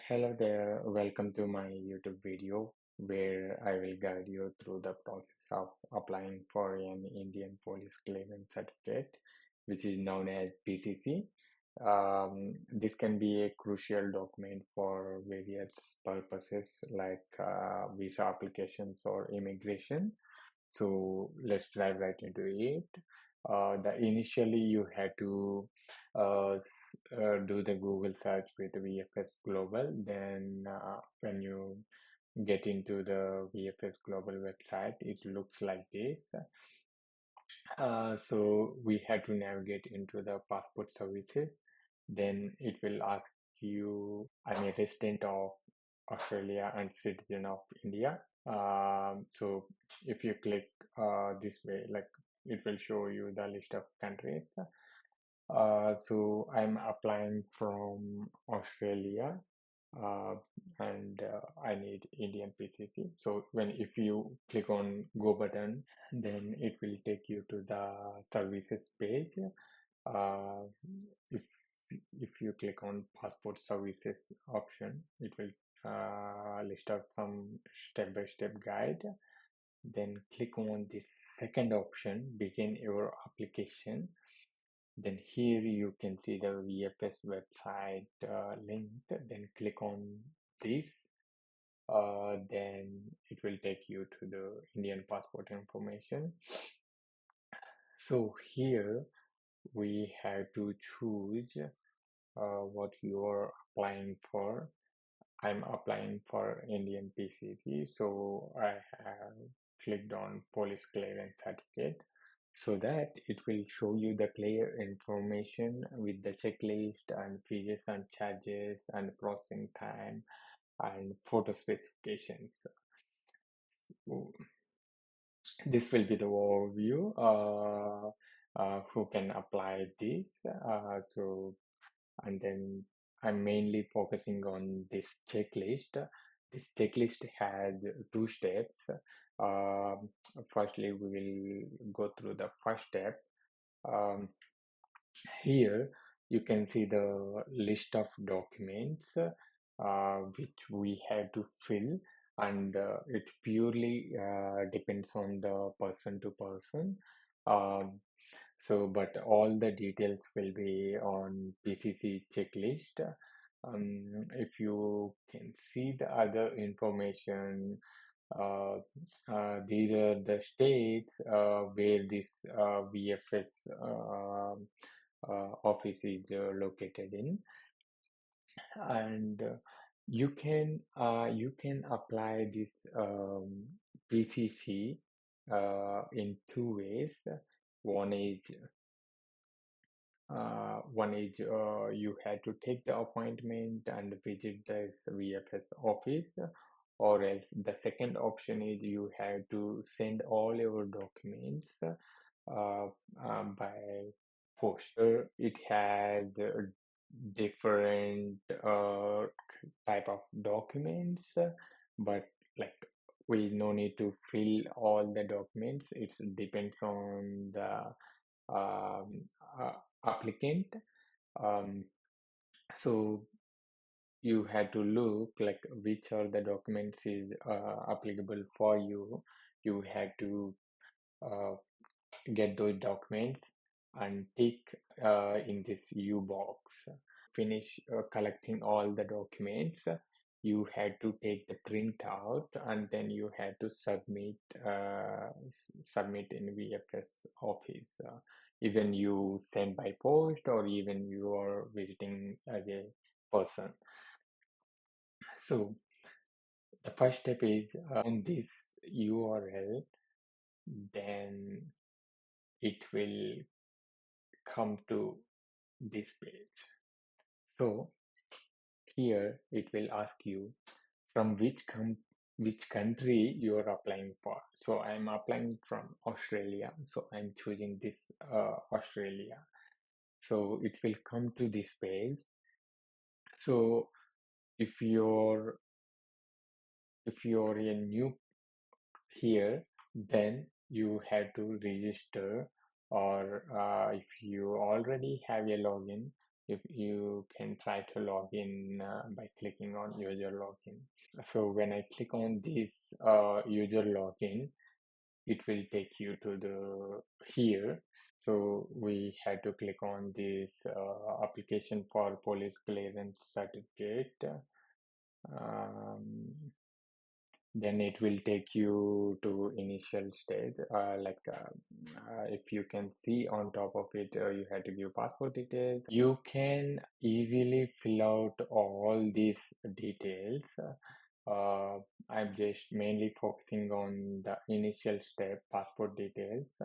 Hello there, welcome to my YouTube video where I will guide you through the process of applying for an Indian Police Clearance Certificate, which is known as PCC. This can be a crucial document for various purposes like visa applications or immigration. So let's dive right into it. The initially you had to do the Google search with VFS Global. Then when you get into the VFS Global website, it looks like this. So we had to navigate into the passport services. Then it will ask you, I'm a resident of Australia and citizen of India. So if you click this way, like it will show you the list of countries. So I'm applying from Australia, uh, and I need Indian PCC. So if you click on go button, then it will take you to the services page. Uh, if if you click on passport services option, it will list out some step-by-step guide. Then click on this second option, begin your application. Then here you can see the VFS website linked. Then click on this. Then it will take you to the Indian passport information. So here we have to choose what you are applying for. I'm applying for Indian PCC, so I have clicked on police clearance certificate so that it will show you the clear information with the checklist and fees and charges and processing time and photo specifications. So this will be the overview. Who can apply this? And then I'm mainly focusing on this checklist. This checklist has two steps. Um, Firstly, we will go through the first step. Um, Here, you can see the list of documents which we have to fill, and it purely depends on the person to person. Um, but all the details will be on PCC checklist. If you can see the other information, uh, these are the states where this VFS office is located in, and you can apply this PCC in two ways. One is you had to take the appointment and visit this VFS office, or else the second option is you have to send all your documents by post. It has different type of documents, but like we no need to fill all the documents. It depends on the um, uh, applicant. Um, so you had to look like which are the documents is applicable for you. You had to uh, get those documents and tick in this U box. Finish collecting all the documents, you had to take the printout and then you had to submit in VFS office. Even you send by post or even you are visiting as a person. So the first step is on this URL, then it will come to this page. So here it will ask you from which country you are applying for. So I'm applying from Australia, so I'm choosing this Australia. So it will come to this page. So if you're a new here, then you have to register, or if you already have a login, if you can try to log in by clicking on user login. So when I click on this user login, it will take you to the here. So we had to click on this application for police clearance certificate. Um, then it will take you to initial stage, if you can see on top of it, you had to give passport details. You can easily fill out all these details. uh, I'm just mainly focusing on the initial step, passport details.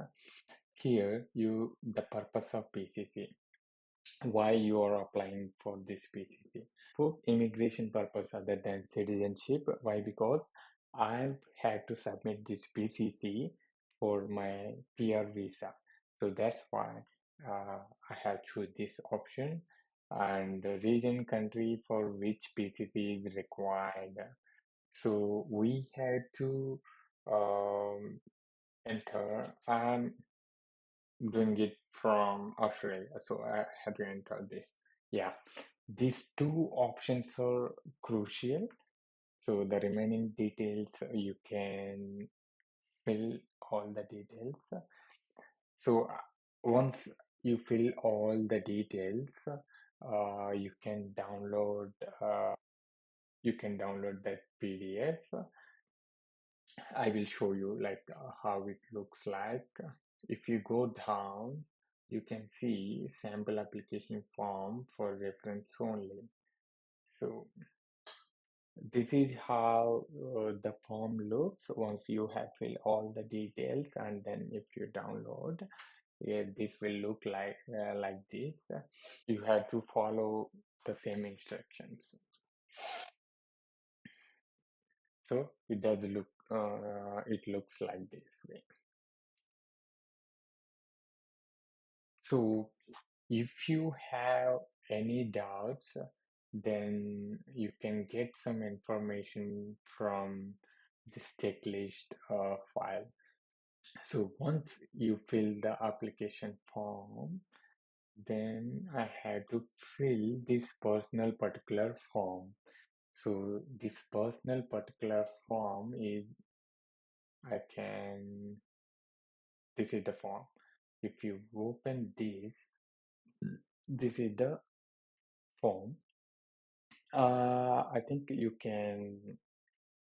Here you the purpose of PCC, why you are applying for this PCC. For immigration purpose other than citizenship. Why? Because I've had to submit this PCC for my PR visa. So that's why I have choose this option, and the region country for which PCC is required. So we had to um, enter. I'm doing it from Australia, so I have to enter this. Yeah, these two options are crucial. So the remaining details you can fill all the details. So once you fill all the details, you can download. You can download that PDF. I will show you like how it looks like. If you go down, you can see sample application form for reference only. So this is how the form looks once you have filled all the details, and then if you download, yeah, this will look like this. You have to follow the same instructions. So it does look it looks like this way. So if you have any doubts, then you can get some information from this checklist file. So once you fill the application form, then I had to fill this personal particular form. So this personal particular form is, I can, this is the form. If you open this is the form. I think you can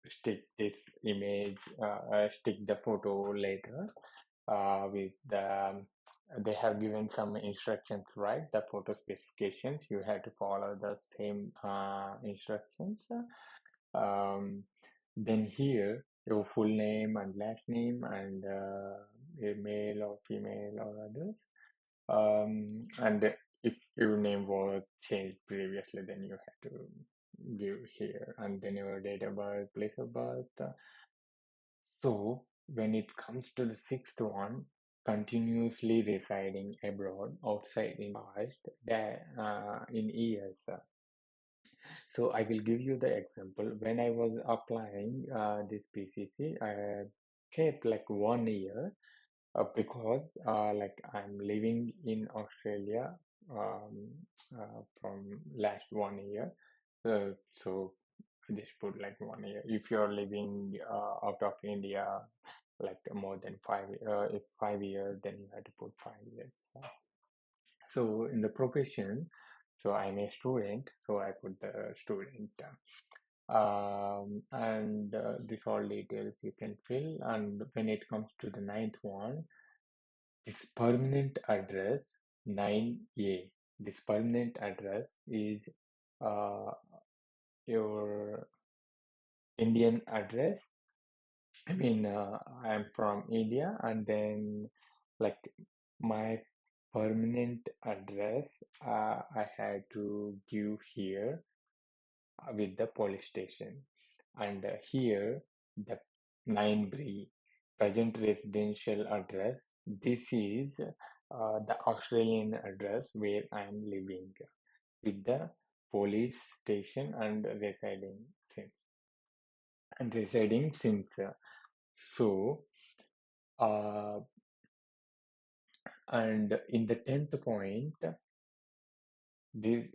stick this image, stick the photo later with the, they have given some instructions, right? The photo specifications, you have to follow the same instructions. Um, then here, your full name and last name and a male or female or others. And if your name was changed previously, then you have to give here, and then your date of birth, place of birth. So when it comes to the sixth one, continuously residing abroad, outside in past, that in years. So I will give you the example. When I was applying this PCC, I kept like 1 year because like I'm living in Australia um, from last 1 year. So I just put like 1 year. If you're living out of India, like more than if 5 years, then you have to put 5 years. So in the profession, so I'm a student, so I put the student. And this all details you can fill. And when it comes to the ninth one, this permanent address 9A. This permanent address is uh, your Indian address. I mean, I'm from India, and then like my permanent address, I had to give here with the police station, and here the 9B present residential address. This is the Australian address where I am living with the police station and residing since. So uh, uh, and in the 10th point, this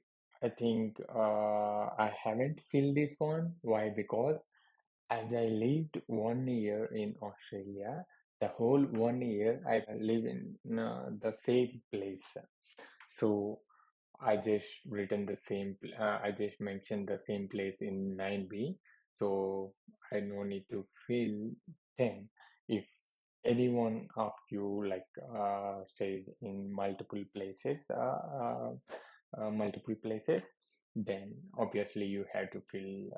I think I haven't filled this one. Why? Because as I lived 1 year in Australia, the whole 1 year I live in the same place. So I just written the same. I just mentioned the same place in 9B. So I no need to fill 10. If any one of you like stayed in multiple places, then obviously you have to fill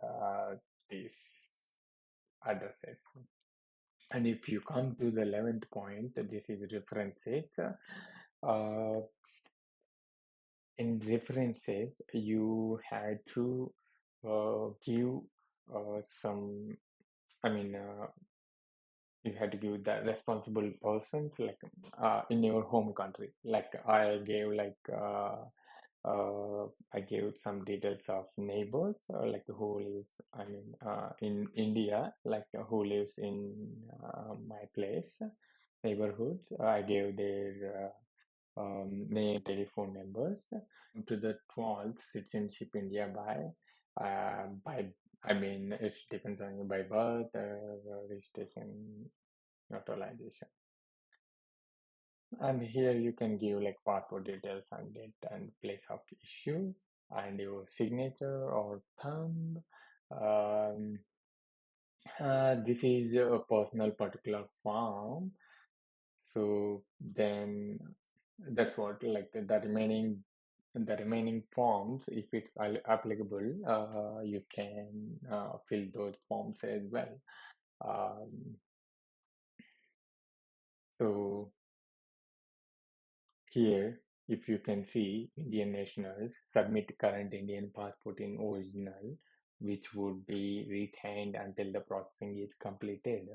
these addresses. And if you come to the 11th point, this is references. Uh, in references, you had to give some, I mean, you had to give the responsible persons like in your home country. Like I gave some details of neighbors, like who lives, I mean, in India, like who lives in my place, neighborhoods. I gave their name, telephone numbers. To the 12th, citizenship India by, I mean, it depends on you by birth, registration, naturalization. And here you can give like passport details and date and place of issue and your signature or thumb. Um, this is a personal particular form. So then that's what like the remaining forms, if it's applicable, you can fill those forms as well. Um, so here, if you can see, Indian nationals submit current Indian passport in original, which would be retained until the processing is completed.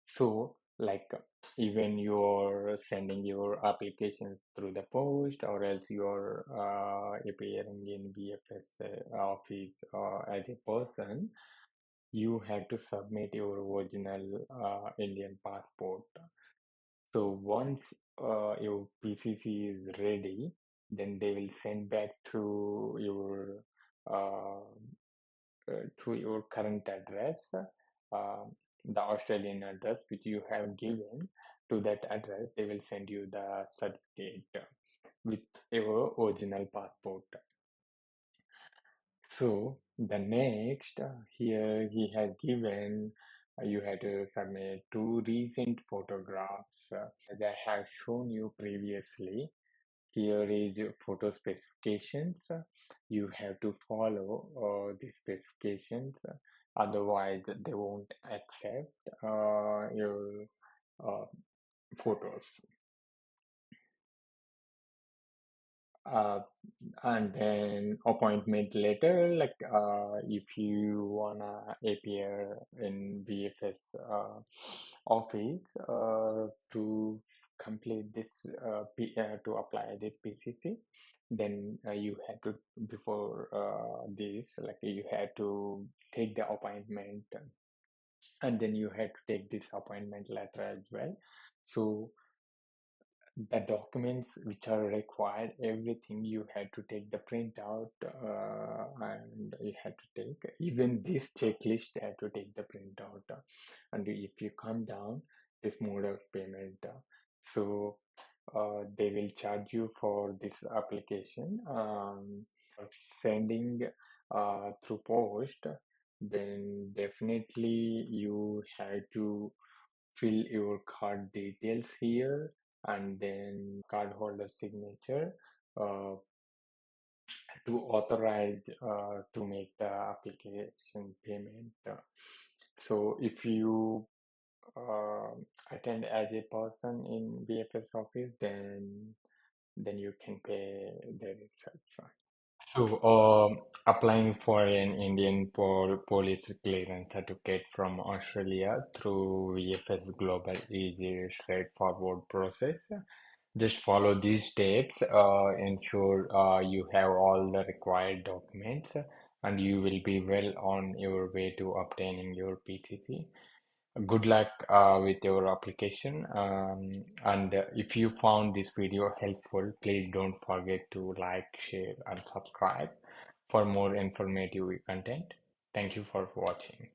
So, like, even you're sending your applications through the post, or else you're appearing in VFS office as a person, you have to submit your original Indian passport. So once your PCC is ready, then they will send back uh, to your current address, uh, the Australian address which you have given. To that address, they will send you the certificate with your original passport. So the next here he has given you had to submit two recent photographs. As I have shown you previously, here is your photo specifications. You have to follow the specifications, otherwise they won't accept your uh, photos. Uh, and then appointment letter, like if you wanna appear in VFS office to complete this to apply this PCC, then you had to before this, like you had to take the appointment, and then you had to take this appointment letter as well. So the documents which are required, everything you had to take the printout, and you had to take even this checklist, you had to take the printout, and if you come down this mode of payment, so they will charge you for this application, sending through post, then definitely you have to fill your card details here, and then cardholder signature uh, to authorize to make the application payment. So if you uh, attend as a person in BFS office, then you can pay there itself. So, applying for an Indian police clearance certificate from Australia through VFS Global is a straightforward process. Just follow these steps, ensure you have all the required documents, and you will be well on your way to obtaining your PCC. Good luck with your application. And if you found this video helpful, please don't forget to like, share, and subscribe for more informative content. Thank you for watching.